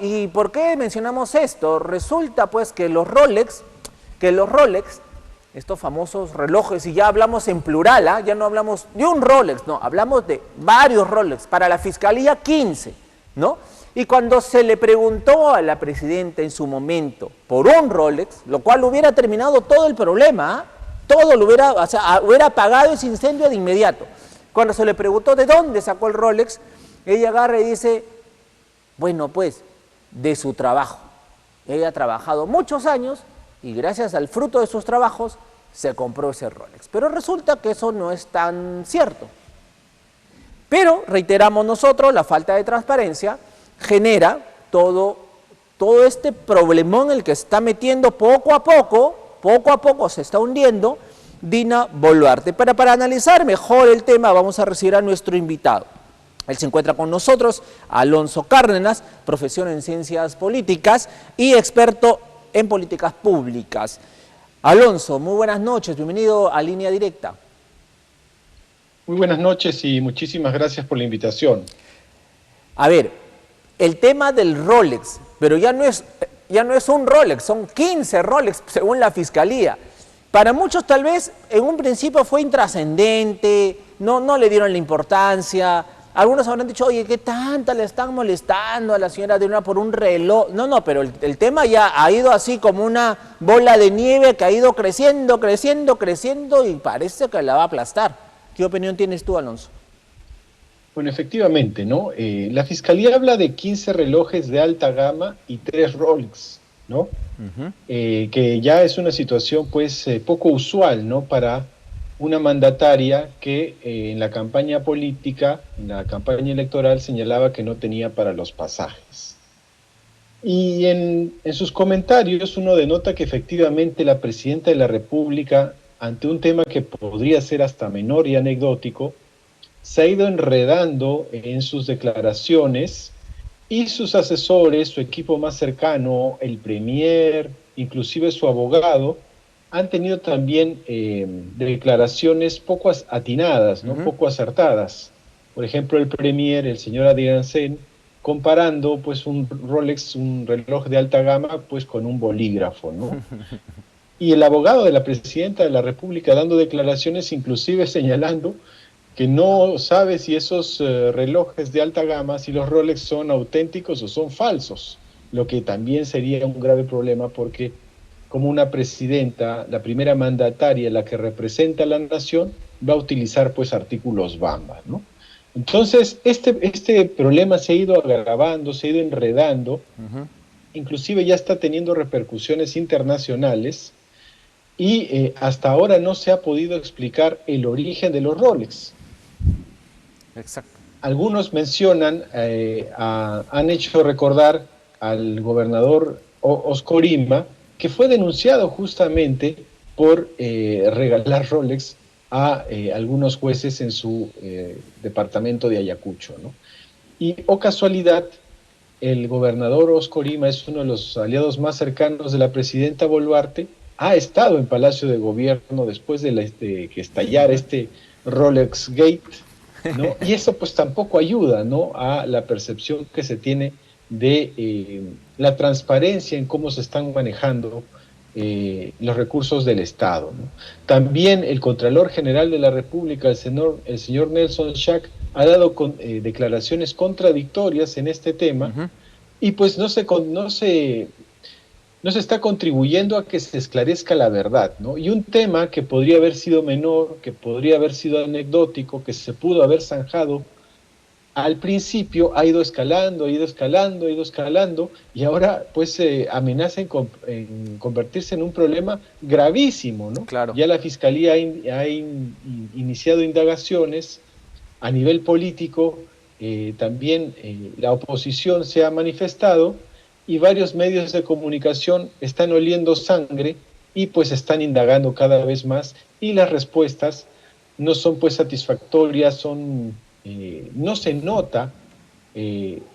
¿Y por qué mencionamos esto? Resulta pues que los Rolex, estos famosos relojes, y ya hablamos en plural, ¿ah? Ya no hablamos de un Rolex, no, hablamos de varios Rolex, para la Fiscalía 15, ¿no? Y cuando se le preguntó a la presidenta en su momento por un Rolex, lo cual hubiera terminado todo el problema, ¿ah? Todo lo hubiera, o sea, hubiera apagado ese incendio de inmediato. Cuando se le preguntó de dónde sacó el Rolex, ella agarra y dice, bueno, pues, de su trabajo. Ella ha trabajado muchos años y gracias al fruto de sus trabajos se compró ese Rolex. Pero resulta que eso no es tan cierto. Pero, reiteramos nosotros, la falta de transparencia genera todo este problemón en el que se está metiendo poco a poco se está hundiendo Dina Boluarte. Para analizar mejor el tema vamos a recibir a nuestro invitado. Él se encuentra con nosotros, Alonso Cárdenas, profesor en Ciencias Políticas y experto en políticas públicas. Alonso, muy buenas noches, bienvenido a Línea Directa. Muy buenas noches y muchísimas gracias por la invitación. A ver, el tema del Rolex, pero ya no es un Rolex, son 15 Rolex según la Fiscalía. Para muchos tal vez en un principio fue intrascendente, no le dieron la importancia. Algunos habrán dicho, oye, ¿qué tanta le están molestando a la señora de una por un reloj? No, pero el tema ya ha ido así como una bola de nieve que ha ido creciendo y parece que la va a aplastar. ¿Qué opinión tienes tú, Alonso? Bueno, efectivamente, ¿no? La Fiscalía habla de 15 relojes de alta gama y 3 Rolex, ¿no? Que ya es una situación, pues, poco usual, ¿no? Para una mandataria que en la campaña política, en la campaña electoral, señalaba que no tenía para los pasajes. Y en sus comentarios uno denota que efectivamente la presidenta de la República, ante un tema que podría ser hasta menor y anecdótico, se ha ido enredando en sus declaraciones y sus asesores, su equipo más cercano, el premier, inclusive su abogado, han tenido también declaraciones poco atinadas, ¿no? Poco acertadas. Por ejemplo, el premier, el señor Adrián Sen, comparando pues un Rolex, un reloj de alta gama, pues con un bolígrafo, ¿no? Y el abogado de la presidenta de la República dando declaraciones, inclusive señalando que no sabe si esos relojes de alta gama, si los Rolex son auténticos o son falsos, lo que también sería un grave problema porque como una presidenta, la primera mandataria, la que representa a la nación, va a utilizar pues artículos Bamba, ¿no? Entonces, este problema se ha ido agravando, se ha ido enredando, inclusive ya está teniendo repercusiones internacionales y hasta ahora no se ha podido explicar el origen de los Rolex. Exacto. Algunos mencionan, han hecho recordar al gobernador Oscorima, que fue denunciado justamente por regalar Rolex a algunos jueces en su departamento de Ayacucho, ¿no? Y, oh casualidad, el gobernador Oscorima es uno de los aliados más cercanos de la presidenta Boluarte, ha estado en Palacio de Gobierno después de que estallara este Rolex Gate, ¿no? Y eso pues tampoco ayuda, ¿no?, a la percepción que se tiene de la transparencia en cómo se están manejando los recursos del Estado, ¿no? También el Contralor General de la República, el señor Nelson Schack, ha dado declaraciones contradictorias en este tema, y pues no se está contribuyendo a que se esclarezca la verdad, ¿no? Y un tema que podría haber sido menor, que podría haber sido anecdótico, que se pudo haber zanjado al principio, ha ido escalando, y ahora pues amenaza en convertirse en un problema gravísimo, ¿no? Claro. Ya la Fiscalía ha iniciado indagaciones a nivel político, también la oposición se ha manifestado, y varios medios de comunicación están oliendo sangre y pues están indagando cada vez más, y las respuestas no son pues satisfactorias, no se nota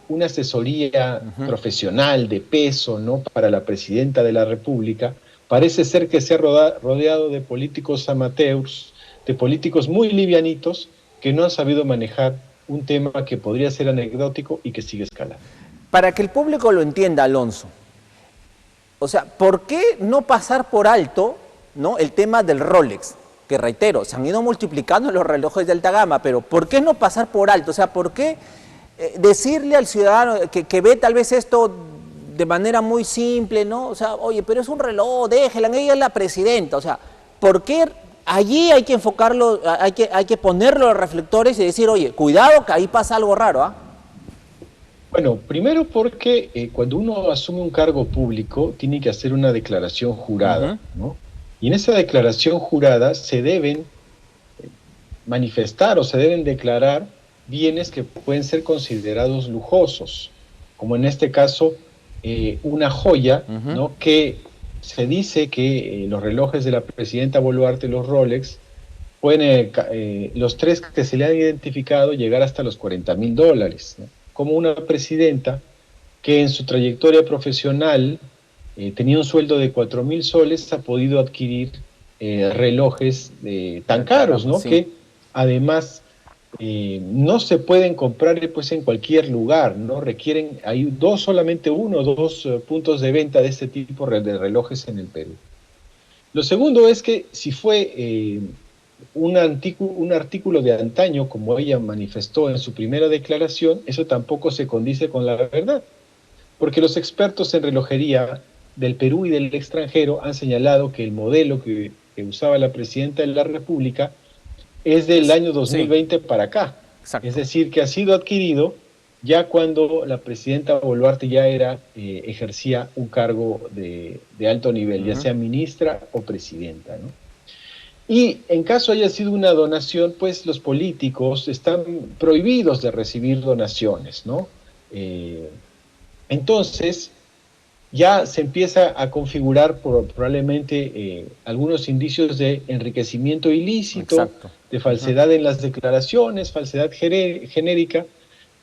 una asesoría profesional de peso, ¿no?, para la presidenta de la República. Parece ser que se ha rodeado de políticos amateurs, de políticos muy livianitos, que no han sabido manejar un tema que podría ser anecdótico y que sigue escalando. Para que el público lo entienda, Alonso, o sea, ¿por qué no pasar por alto, ¿no?, el tema del Rolex? Que reitero, se han ido multiplicando los relojes de alta gama, pero ¿por qué no pasar por alto? O sea, ¿por qué decirle al ciudadano que ve tal vez esto de manera muy simple, ¿no? O sea, oye, pero es un reloj, déjela, ella es la presidenta. O sea, ¿por qué allí hay que enfocarlo, hay que ponerlo los reflectores y decir, oye, cuidado que ahí pasa algo raro, ¿ah? Bueno, primero porque cuando uno asume un cargo público tiene que hacer una declaración jurada, ¿no? Y en esa declaración jurada se deben manifestar o se deben declarar bienes que pueden ser considerados lujosos, como en este caso una joya, ¿no?, que se dice que los relojes de la presidenta Boluarte, los Rolex, pueden, los tres que se le han identificado, llegar hasta los $40.000, ¿no? Como una presidenta que en su trayectoria profesional tenía un sueldo de 4.000 soles, ha podido adquirir relojes tan caros, ¿no? Sí. Que además no se pueden comprar pues en cualquier lugar, ¿no? Hay solamente uno o dos puntos de venta de este tipo de relojes en el Perú. Lo segundo es que si fue un artículo de antaño, como ella manifestó en su primera declaración, eso tampoco se condice con la verdad, porque los expertos en relojería del Perú y del extranjero han señalado que el modelo que usaba la presidenta de la República es del año 2020 para acá. Exacto. Es decir, que ha sido adquirido ya cuando la presidenta Boluarte ya ejercía un cargo de alto nivel, ya sea ministra o presidenta, ¿no? Y en caso haya sido una donación, pues los políticos están prohibidos de recibir donaciones, ¿no? Entonces, ya se empieza a configurar probablemente algunos indicios de enriquecimiento ilícito, exacto, de falsedad en las declaraciones, falsedad genérica,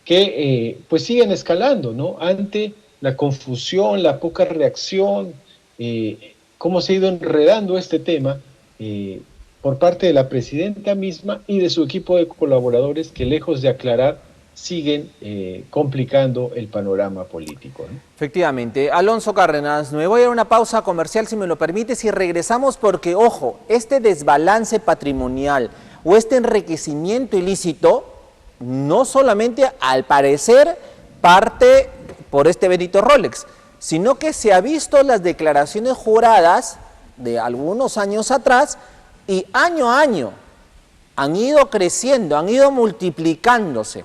que pues siguen escalando, ¿no? Ante la confusión, la poca reacción, cómo se ha ido enredando este tema por parte de la presidenta misma y de su equipo de colaboradores que, lejos de aclarar, siguen complicando el panorama político, ¿no? Efectivamente. Alonso Cárdenas, me voy a una pausa comercial, si me lo permites, y regresamos porque, ojo, este desbalance patrimonial o este enriquecimiento ilícito, no solamente al parecer parte por este Benito Rolex, sino que se ha visto las declaraciones juradas de algunos años atrás y año a año han ido creciendo, han ido multiplicándose.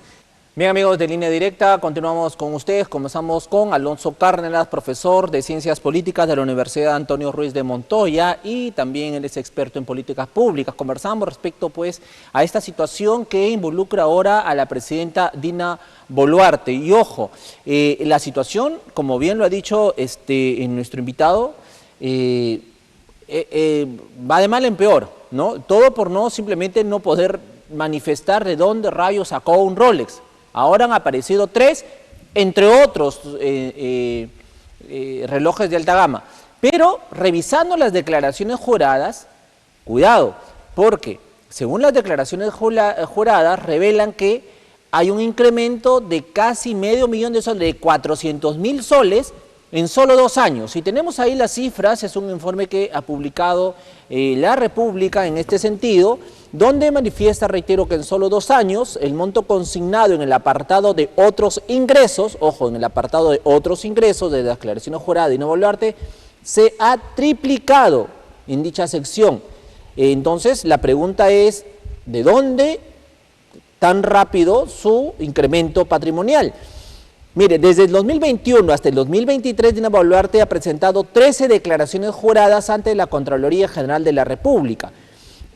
Bien, amigos de Línea Directa, continuamos con ustedes. Comenzamos con Alonso Cárdenas, profesor de Ciencias Políticas de la Universidad Antonio Ruiz de Montoya, y también él es experto en políticas públicas. Conversamos respecto pues a esta situación que involucra ahora a la presidenta Dina Boluarte. Y ojo, la situación, como bien lo ha dicho nuestro invitado, va de mal en peor, ¿no? Todo por simplemente no poder manifestar de dónde rayos sacó un Rolex. Ahora han aparecido 3, entre otros relojes de alta gama. Pero revisando las declaraciones juradas, cuidado, porque según las declaraciones juradas revelan que hay un incremento de casi $500,000 de soles, de 400.000 soles en solo 2 años. Si tenemos ahí las cifras, es un informe que ha publicado La República en este sentido, donde manifiesta, reitero, que en solo 2 años el monto consignado en el apartado de otros ingresos, ojo, en el apartado de otros ingresos de las declaraciones juradas de Dina Boluarte, se ha triplicado en dicha sección. Entonces, la pregunta es, ¿de dónde tan rápido su incremento patrimonial? Mire, desde el 2021 hasta el 2023, Dina Boluarte ha presentado 13 declaraciones juradas ante la Contraloría General de la República.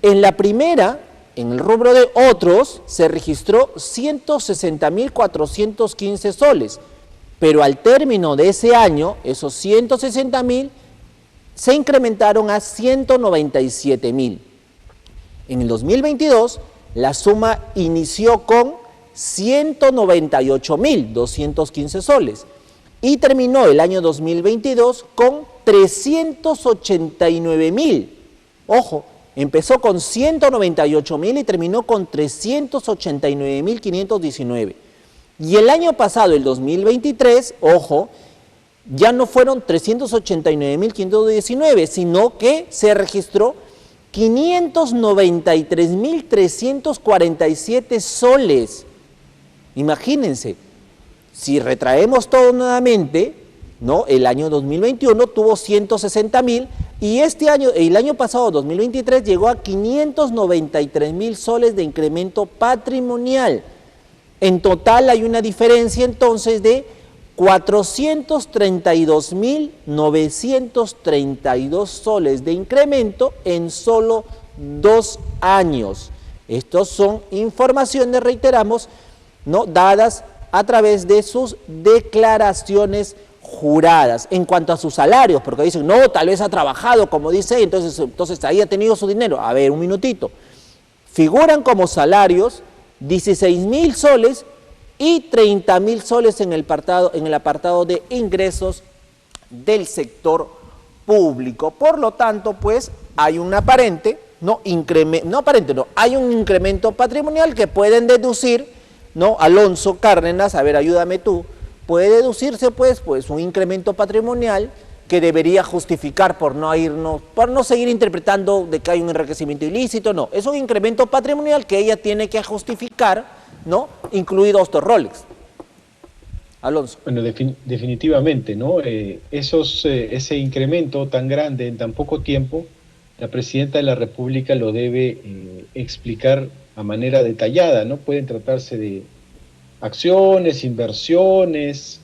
En la primera, en el rubro de otros, se registró 160.415 soles, pero al término de ese año, esos 160.000 se incrementaron a 197.000. En el 2022, la suma inició con 198.215 soles y terminó el año 2022 con 389.000. Ojo, empezó con 198.000 y terminó con 389.519. Y el año pasado, el 2023, ojo, ya no fueron 389.519, sino que se registró 593.347 soles. Imagínense, si retraemos todo nuevamente, ¿no? El año 2021 tuvo 160.000 y este año, el año pasado, 2023, llegó a 593.000 soles de incremento patrimonial. En total hay una diferencia entonces de 432.932 soles de incremento en solo 2 años. Estos son informaciones, reiteramos, ¿no? Dadas a través de sus declaraciones juradas. En cuanto a sus salarios, porque dicen, no, tal vez ha trabajado, como dice, entonces ahí ha tenido su dinero. A ver, un minutito. Figuran como salarios 16.000 soles y 30.000 soles en el apartado de ingresos del sector público. Por lo tanto, pues, hay un aparente, hay un incremento patrimonial que pueden deducir, ¿no? Alonso Cárdenas, a ver, ayúdame tú, puede deducirse, pues un incremento patrimonial que debería justificar por no seguir interpretando de que hay un enriquecimiento ilícito, no, es un incremento patrimonial que ella tiene que justificar, ¿no? Incluido estos Rolex. Alonso. Bueno, definitivamente, ¿no? Ese incremento tan grande en tan poco tiempo, la Presidenta de la República lo debe explicar a manera detallada, ¿no? Pueden tratarse de acciones, inversiones,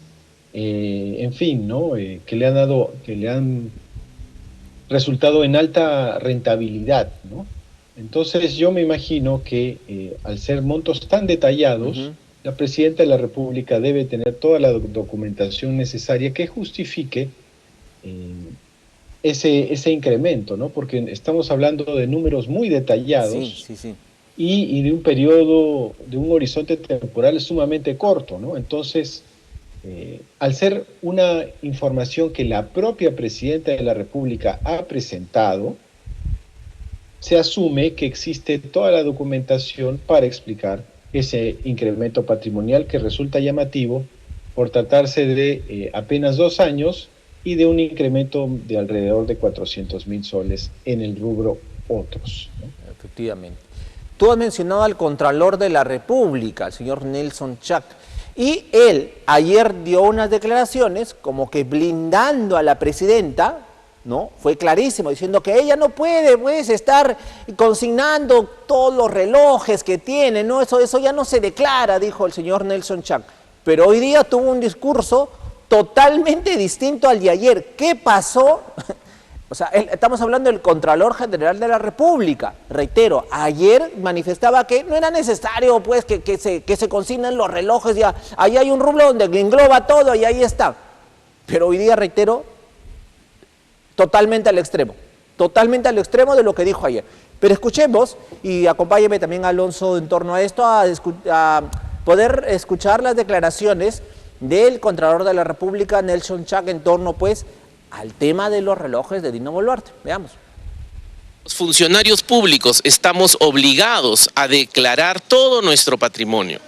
en fin, ¿no? Que le han resultado en alta rentabilidad, ¿no? Entonces yo me imagino que al ser montos tan detallados, la Presidenta de la República debe tener toda la documentación necesaria que justifique ese incremento, ¿no? Porque estamos hablando de números muy detallados. Sí. Y de un periodo, de un horizonte temporal sumamente corto, ¿no? Entonces, al ser una información que la propia Presidenta de la República ha presentado, se asume que existe toda la documentación para explicar ese incremento patrimonial que resulta llamativo por tratarse de apenas 2 años y de un incremento de alrededor de 400.000 soles en el rubro otros, ¿no? Efectivamente. Tú has mencionado al Contralor de la República, el señor Nelson Chac, y él ayer dio unas declaraciones como que blindando a la presidenta, ¿no? Fue clarísimo, diciendo que ella no puede, pues, estar consignando todos los relojes que tiene, ¿no? Eso ya no se declara, dijo el señor Nelson Chac. Pero hoy día tuvo un discurso totalmente distinto al de ayer. ¿Qué pasó? O sea, estamos hablando del Contralor General de la República. Reitero, ayer manifestaba que no era necesario, pues, que se consignen los relojes. Ya, ahí hay un rublo donde engloba todo y ahí está. Pero hoy día, reitero, totalmente al extremo de lo que dijo ayer. Pero escuchemos, y acompáñeme también, Alonso, en torno a esto, a poder escuchar las declaraciones del Contralor de la República, Nelson Chac, en torno, pues, al tema de los relojes de Dina Boluarte. Veamos. Los funcionarios públicos estamos obligados a declarar todo nuestro patrimonio.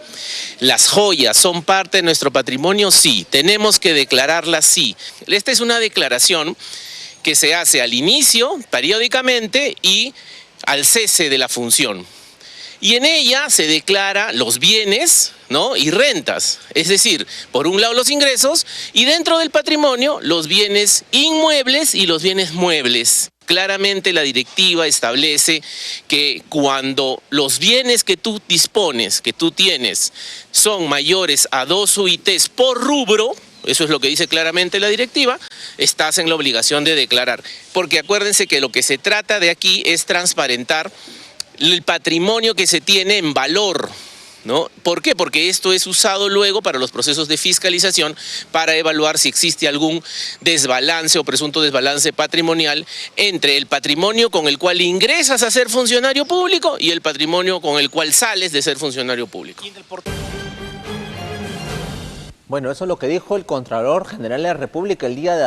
¿Las joyas son parte de nuestro patrimonio? Sí. ¿Tenemos que declararlas? Sí. Esta es una declaración que se hace al inicio, periódicamente, y al cese de la función. Y en ella se declara los bienes, ¿no? Y rentas, es decir, por un lado los ingresos y dentro del patrimonio los bienes inmuebles y los bienes muebles. Claramente la directiva establece que cuando los bienes que tú dispones, que tú tienes, son mayores a 2 UITs por rubro, eso es lo que dice claramente la directiva, estás en la obligación de declarar. Porque acuérdense que lo que se trata de aquí es transparentar el patrimonio que se tiene en valor, ¿no? ¿Por qué? Porque esto es usado luego para los procesos de fiscalización para evaluar si existe algún desbalance o presunto desbalance patrimonial entre el patrimonio con el cual ingresas a ser funcionario público y el patrimonio con el cual sales de ser funcionario público. Bueno, eso es lo que dijo el Contralor General de la República el día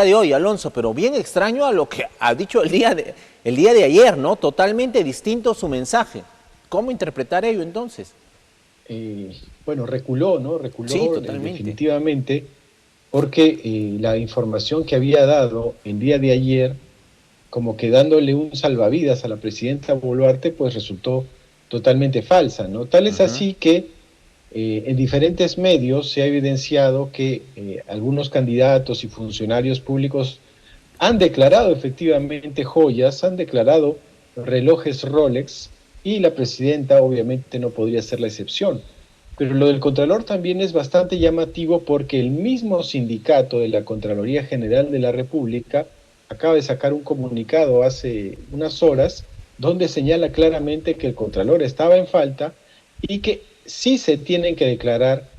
de hoy, Alonso, pero bien extraño a lo que ha dicho el día de ayer, ¿no? Totalmente distinto su mensaje. ¿Cómo interpretar ello entonces? bueno, reculó, ¿no? Sí, Reculó totalmente. definitivamente, porque la información que había dado el día de ayer, como que dándole un salvavidas a la presidenta Boluarte, pues resultó totalmente falsa, ¿no? Tal es Ujú. así que en diferentes medios se ha evidenciado que algunos candidatos y funcionarios públicos han declarado efectivamente joyas, han declarado relojes Rolex y la presidenta obviamente no podría ser la excepción. Pero lo del Contralor también es bastante llamativo porque el mismo sindicato de la Contraloría General de la República acaba de sacar un comunicado hace unas horas donde señala claramente que el Contralor estaba en falta y que sí se tienen que declarar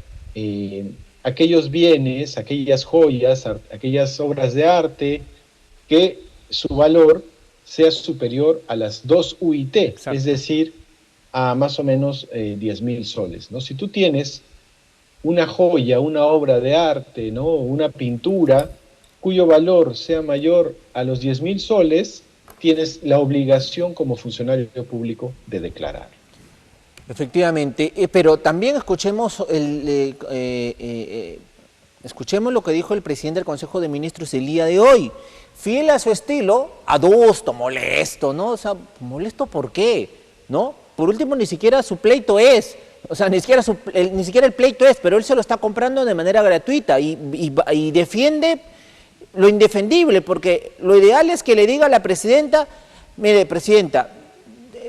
aquellos bienes, aquellas joyas, aquellas obras de arte, que su valor sea superior a las 2 UIT, es Exacto. decir, a más o menos 10.000 soles, ¿no? Si tú tienes una joya, una obra de arte, ¿no? Una pintura cuyo valor sea mayor a los 10.000 soles, tienes la obligación como funcionario público de declarar. Efectivamente, pero también escuchemos lo que dijo el presidente del Consejo de Ministros el día de hoy. Fiel a su estilo, adusto, molesto, ¿no? O sea, ¿molesto por qué? ¿No? Por último, ni siquiera su pleito es, o sea, ni siquiera el pleito es, pero él se lo está comprando de manera gratuita y defiende lo indefendible, porque lo ideal es que le diga a la presidenta, mire, presidenta,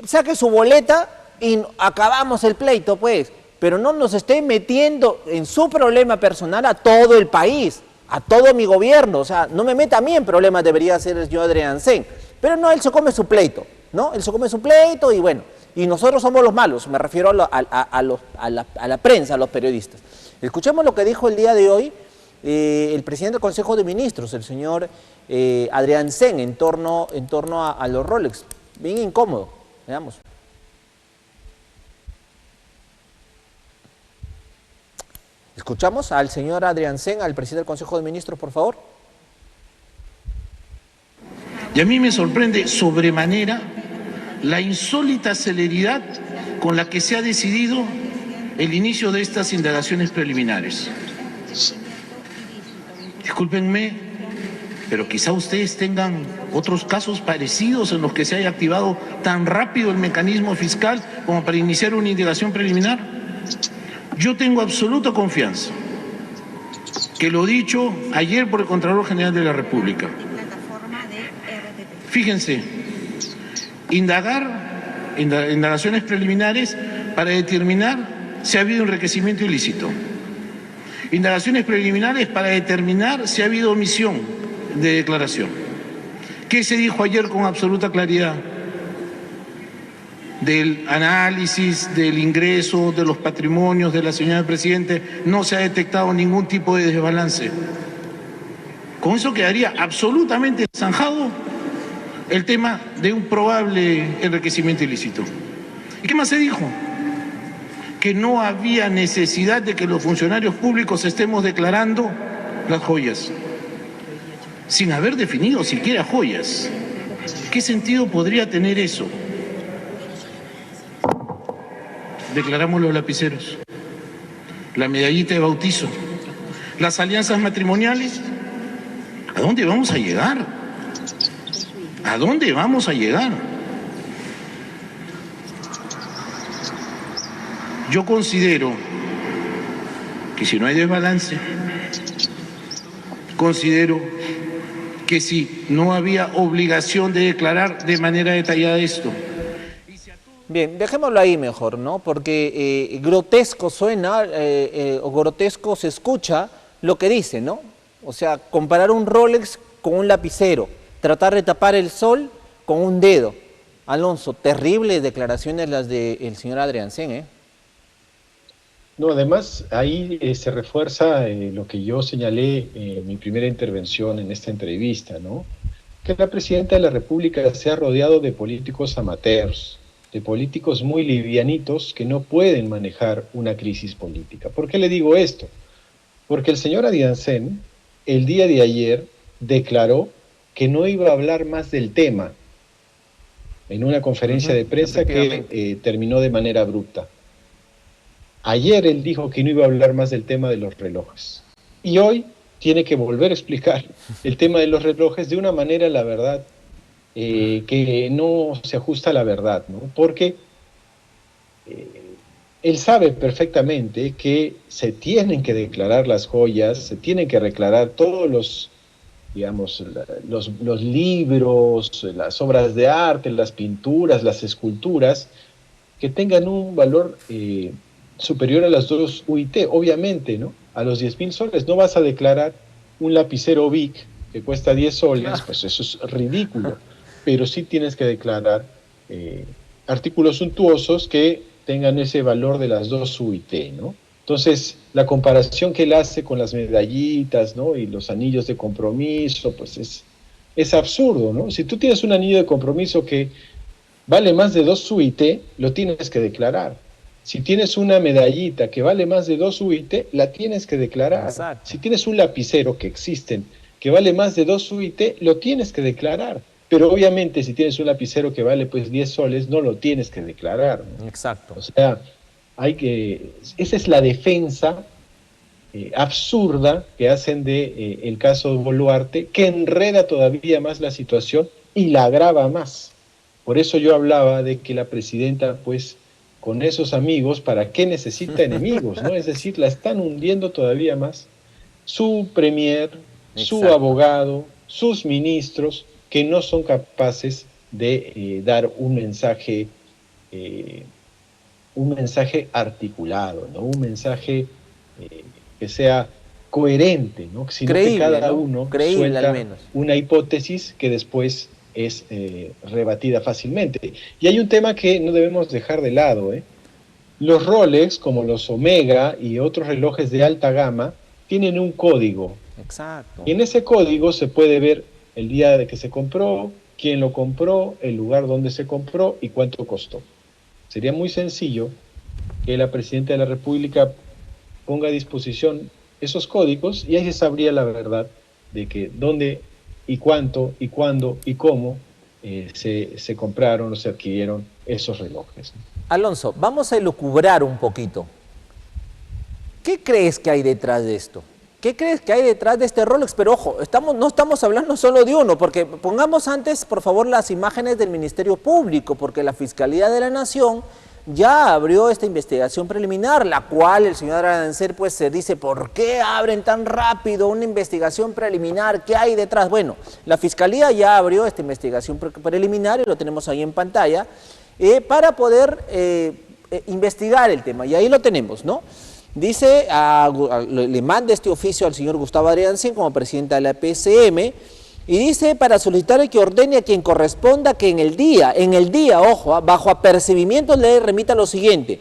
saque su boleta y acabamos el pleito, pues, pero no nos esté metiendo en su problema personal a todo el país, a todo mi gobierno, o sea, no me meta a mí en problemas, debería ser el señor Adrián Sen, pero no, él se come su pleito, ¿no? Él se come su pleito y bueno, y nosotros somos los malos, me refiero a la prensa, a los periodistas. Escuchemos lo que dijo el día de hoy el presidente del Consejo de Ministros, el señor Adrián Sen, en torno a los Rolex. Bien incómodo, veamos. Escuchamos al señor Adrián Sen, al presidente del Consejo de Ministros, por favor. Y a mí me sorprende sobremanera la insólita celeridad con la que se ha decidido el inicio de estas indagaciones preliminares. Discúlpenme, pero quizá ustedes tengan otros casos parecidos en los que se haya activado tan rápido el mecanismo fiscal como para iniciar una indagación preliminar. Yo tengo absoluta confianza que lo dicho ayer por el Contralor General de la República. Fíjense, indagaciones preliminares para determinar si ha habido enriquecimiento ilícito. Indagaciones preliminares para determinar si ha habido omisión de declaración. ¿Qué se dijo ayer con absoluta claridad? Del análisis, del ingreso, de los patrimonios de la señora Presidente, no se ha detectado ningún tipo de desbalance. Con eso quedaría absolutamente zanjado el tema de un probable enriquecimiento ilícito. ¿Y qué más se dijo? Que no había necesidad de que los funcionarios públicos estemos declarando las joyas, sin haber definido siquiera joyas. ¿Qué sentido podría tener eso? Declaramos los lapiceros, la medallita de bautizo, las alianzas matrimoniales. ¿A dónde vamos a llegar? ¿A dónde vamos a llegar? Yo considero que si no hay desbalance, considero que si no había obligación de declarar de manera detallada esto. Bien, dejémoslo ahí mejor, ¿no? Porque grotesco suena o grotesco se escucha lo que dice, ¿no? O sea, comparar un Rolex con un lapicero, tratar de tapar el sol con un dedo. Alonso, terribles declaraciones las del señor Adrián Sen, ¿eh? No, además ahí se refuerza lo que yo señalé en mi primera intervención en esta entrevista, ¿no? Que la presidenta de la República se ha rodeado de políticos amateurs, de políticos muy livianitos que no pueden manejar una crisis política. ¿Por qué le digo esto? Porque el señor Adrián el día de ayer declaró que no iba a hablar más del tema en una conferencia de prensa que terminó de manera abrupta. Ayer él dijo que no iba a hablar más del tema de los relojes. Y hoy tiene que volver a explicar el tema de los relojes de una manera, la verdad, que no se ajusta a la verdad, ¿no? Porque él sabe perfectamente que se tienen que declarar las joyas, se tienen que declarar todos los, digamos, los libros, las obras de arte, las pinturas, las esculturas, que tengan un valor superior a las 2 UIT, obviamente, ¿no? A los 10.000 soles. No vas a declarar un lapicero Bic que cuesta 10 soles, pues eso es ridículo. Pero sí tienes que declarar artículos suntuosos que tengan ese valor de las 2 UIT, ¿no? Entonces, la comparación que él hace con las medallitas, ¿no? Y los anillos de compromiso, pues es absurdo, ¿no? Si tú tienes un anillo de compromiso que vale más de 2 UIT, lo tienes que declarar. Si tienes una medallita que vale más de 2 UIT, la tienes que declarar. Exacto. Si tienes un lapicero, que existen, que vale más de 2 UIT, lo tienes que declarar. Pero obviamente si tienes un lapicero que vale pues 10 soles, no lo tienes que declarar, ¿no? Exacto. O sea, esa es la defensa absurda que hacen de el caso de Boluarte, que enreda todavía más la situación y la agrava más. Por eso yo hablaba de que la presidenta, pues, con esos amigos, ¿para qué necesita enemigos, no? Es decir, la están hundiendo todavía más. Su premier, su abogado, sus ministros, que no son capaces de dar un mensaje articulado, ¿no? Un mensaje que sea coherente, ¿no? Sino creíble, que cada uno suelta una hipótesis que después es rebatida fácilmente. Y hay un tema que no debemos dejar de lado, ¿eh? Los Rolex, como los Omega y otros relojes de alta gama, tienen un código. Exacto. Y en ese código se puede ver el día de que se compró, quién lo compró, el lugar donde se compró y cuánto costó. Sería muy sencillo que la Presidenta de la República ponga a disposición esos códigos y ahí se sabría la verdad de que dónde y cuánto y cuándo y cómo se compraron o se adquirieron esos relojes. Alonso, vamos a elucubrar un poquito. ¿Qué crees que hay detrás de esto? ¿Qué crees que hay detrás de este Rolex? Pero ojo, no estamos hablando solo de uno, porque pongamos antes, por favor, las imágenes del Ministerio Público, porque la Fiscalía de la Nación ya abrió esta investigación preliminar, la cual el señor Arancer pues se dice, ¿por qué abren tan rápido una investigación preliminar? ¿Qué hay detrás? Bueno, la Fiscalía ya abrió esta investigación preliminar y lo tenemos ahí en pantalla, para poder investigar el tema, y ahí lo tenemos, ¿no? Dice, le manda este oficio al señor Gustavo Adriancín como presidenta de la PCM, y dice para solicitar que ordene a quien corresponda que en el día, ojo, bajo apercibimiento le remita lo siguiente: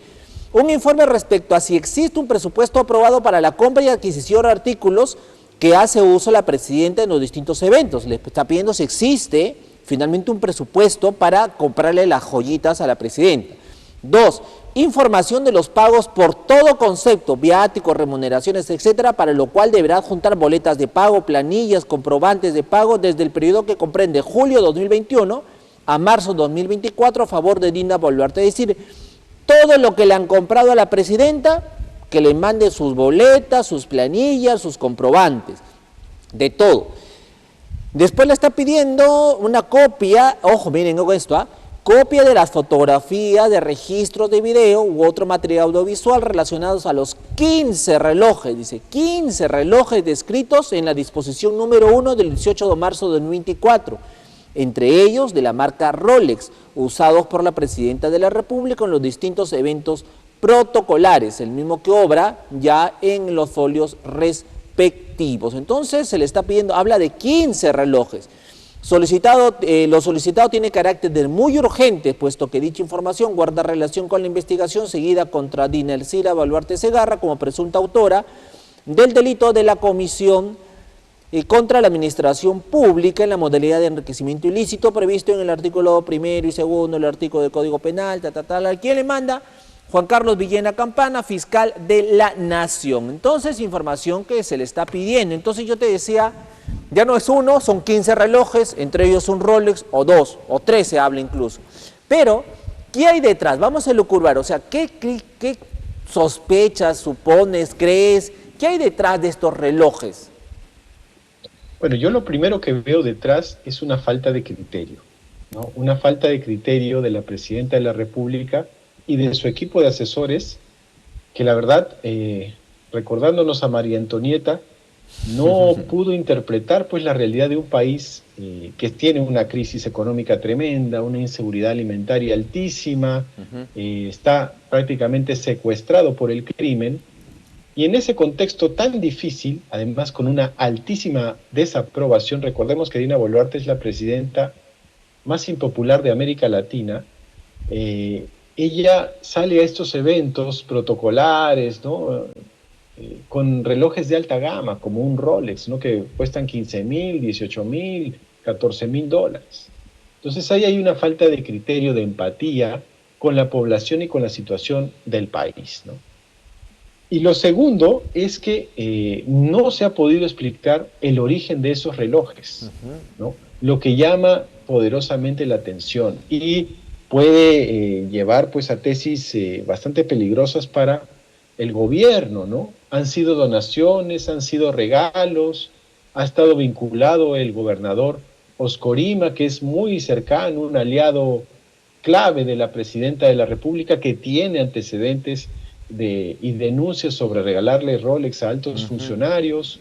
un informe respecto a si existe un presupuesto aprobado para la compra y adquisición de artículos que hace uso la presidenta en los distintos eventos. Le está pidiendo si existe finalmente un presupuesto para comprarle las joyitas a la presidenta. 2. Información de los pagos por todo concepto, viáticos, remuneraciones, etcétera, para lo cual deberá juntar boletas de pago, planillas, comprobantes de pago desde el periodo que comprende julio 2021 a marzo 2024 a favor de Dina Boluarte. Es decir, todo lo que le han comprado a la presidenta, que le mande sus boletas, sus planillas, sus comprobantes, de todo. Después le está pidiendo una copia, ojo, miren esto, copia de las fotografías de registros de video u otro material audiovisual relacionados a los 15 relojes, dice, 15 relojes descritos en la disposición número 1 del 18 de marzo de 2024, entre ellos de la marca Rolex, usados por la Presidenta de la República en los distintos eventos protocolares, el mismo que obra ya en los folios respectivos. Entonces se le está pidiendo, habla de 15 relojes. Lo solicitado tiene carácter de muy urgente, puesto que dicha información guarda relación con la investigación seguida contra Dina Elcira Boluarte Segarra como presunta autora del delito de la comisión contra la administración pública en la modalidad de enriquecimiento ilícito previsto en el artículo 1 y 2 del artículo del Código Penal, ¿A quién le manda? Juan Carlos Villena Campana, fiscal de la Nación. Entonces, información que se le está pidiendo. Entonces yo te decía, ya no es uno, son 15 relojes, entre ellos un Rolex, o 2, o 3 se habla incluso. Pero, ¿qué hay detrás? Vamos a elucubrar, o sea, ¿qué sospechas, supones, crees? ¿Qué hay detrás de estos relojes? Bueno, yo lo primero que veo detrás es una falta de criterio, ¿no? Una falta de criterio de la presidenta de la República y de su equipo de asesores, que la verdad, recordándonos a María Antonieta, no pudo interpretar pues la realidad de un país que tiene una crisis económica tremenda, una inseguridad alimentaria altísima, está prácticamente secuestrado por el crimen, y en ese contexto tan difícil, además con una altísima desaprobación, recordemos que Dina Boluarte es la presidenta más impopular de América Latina, ella sale a estos eventos protocolares, ¿no? Con relojes de alta gama, como un Rolex, ¿no? Que cuestan 15,000, 18,000, 14,000 dólares. Entonces ahí hay una falta de criterio, de empatía con la población y con la situación del país, ¿no? Y lo segundo es que no se ha podido explicar el origen de esos relojes, ¿no? Lo que llama poderosamente la atención y puede llevar pues a tesis bastante peligrosas para el gobierno, ¿no? Han sido donaciones, han sido regalos, ha estado vinculado el gobernador Oscorima, que es muy cercano, un aliado clave de la presidenta de la República, que tiene antecedentes y denuncias sobre regalarle Rolex a altos funcionarios.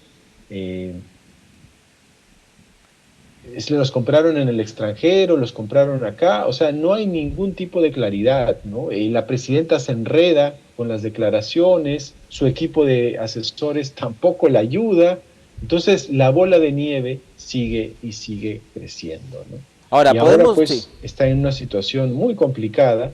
Los compraron en el extranjero, los compraron acá, o sea, no hay ningún tipo de claridad, ¿no? Y la presidenta se enreda con las declaraciones, su equipo de asesores tampoco la ayuda, entonces la bola de nieve sigue y sigue creciendo, ¿no? Ahora, y ahora pues está en una situación muy complicada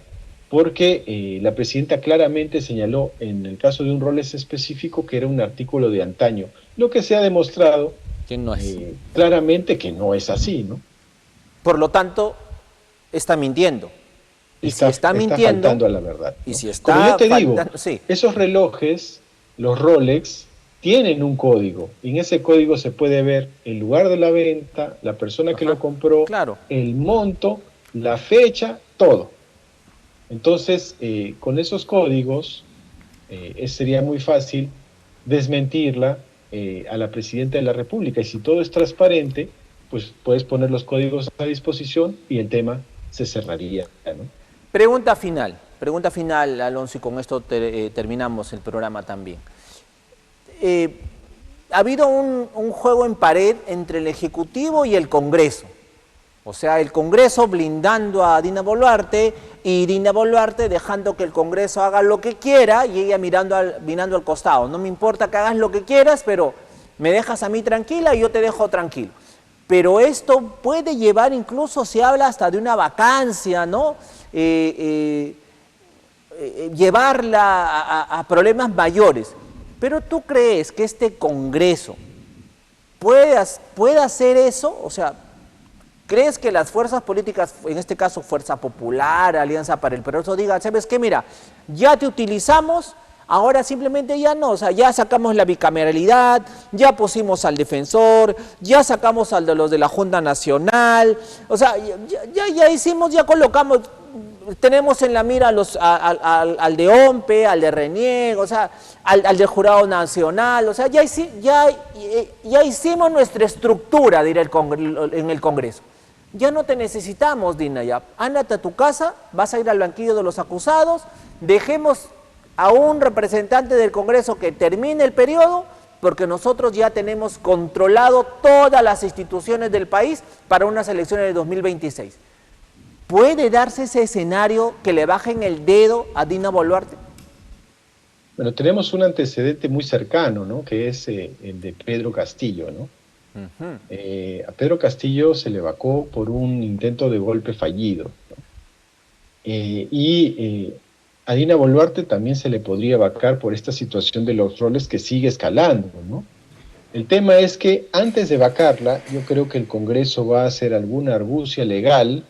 porque la presidenta claramente señaló en el caso de un Rolex específico que era un artículo de antaño, lo que se ha demostrado que no es. Claramente que no es así, ¿no? Por lo tanto, está mintiendo. Y si está mintiendo, está faltando a la verdad, ¿no? Y si está como yo te digo, sí, esos relojes, los Rolex, tienen un código. Y en ese código se puede ver el lugar de la venta, la persona que lo compró, claro, el monto, la fecha, todo. Entonces, con esos códigos, sería muy fácil desmentirla a la presidenta de la República. Y si todo es transparente, pues puedes poner los códigos a disposición y el tema se cerraría, ¿no? Pregunta final, Alonso, y con esto terminamos el programa también. Ha habido un juego en pared entre el Ejecutivo y el Congreso. O sea, el Congreso blindando a Dina Boluarte y Dina Boluarte dejando que el Congreso haga lo que quiera y ella mirando al costado. No me importa que hagas lo que quieras, pero me dejas a mí tranquila y yo te dejo tranquilo. Pero esto puede llevar, incluso se habla hasta de una vacancia, ¿no? Llevarla a problemas mayores. Pero ¿tú crees que este Congreso puede hacer eso? O sea, ¿crees que las fuerzas políticas, en este caso Fuerza Popular, Alianza para el Progreso, digan, ¿sabes qué? Mira, ya te utilizamos, ahora simplemente ya no, o sea, ya sacamos la bicameralidad, ya pusimos al defensor, ya sacamos al de los de la Junta Nacional, o sea, ya hicimos, ya colocamos, tenemos en la mira al de OMPE, al de RENIEG, o sea, al del Jurado Nacional, o sea, ya hicimos nuestra estructura, diré en el Congreso. Ya no te necesitamos, Dina, ya. Ándate a tu casa, vas a ir al banquillo de los acusados, dejemos a un representante del Congreso que termine el periodo, porque nosotros ya tenemos controlado todas las instituciones del país para unas elecciones de 2026. ¿Puede darse ese escenario que le bajen el dedo a Dina Boluarte? Bueno, tenemos un antecedente muy cercano, ¿no? Que es el de Pedro Castillo, ¿no? A Pedro Castillo se le vacó por un intento de golpe fallido, ¿no? A Dina Boluarte también se le podría vacar por esta situación de los roles que sigue escalando, ¿no? El tema es que antes de vacarla, yo creo que el Congreso va a hacer alguna argucia legal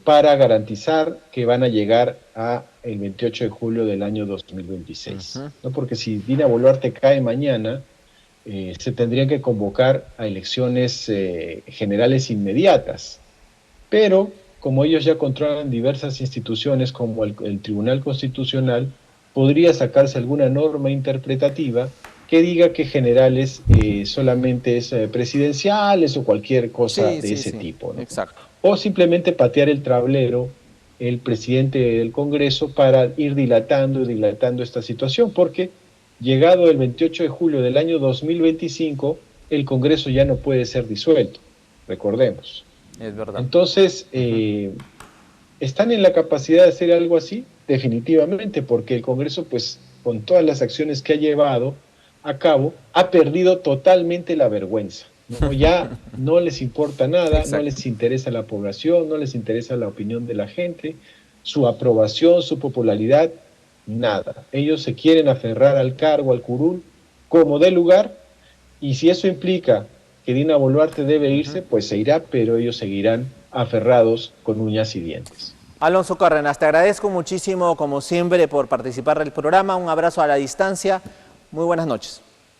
para garantizar que van a llegar a el 28 de julio del año 2026, ¿no? Porque si Dina Boluarte cae mañana, se tendrían que convocar a elecciones generales inmediatas, pero como ellos ya controlan diversas instituciones como el Tribunal Constitucional, podría sacarse alguna norma interpretativa que diga que generales solamente es presidenciales o cualquier cosa de ese tipo, ¿no? Exacto. O simplemente patear el tablero el presidente del Congreso para ir dilatando y dilatando esta situación, porque llegado el 28 de julio del año 2025, el Congreso ya no puede ser disuelto, recordemos. Es verdad. Entonces, ¿están en la capacidad de hacer algo así? Definitivamente, porque el Congreso, pues, con todas las acciones que ha llevado a cabo, ha perdido totalmente la vergüenza, ¿no? Ya no les importa nada, Exacto. no les interesa la población, no les interesa la opinión de la gente, su aprobación, su popularidad, nada. Ellos se quieren aferrar al cargo, al curul, como dé lugar, y si eso implica que Dina Boluarte debe irse, pues se irá, pero ellos seguirán aferrados con uñas y dientes. Alonso Cárdenas, te agradezco muchísimo, como siempre, por participar del programa. Un abrazo a la distancia. Muy buenas noches.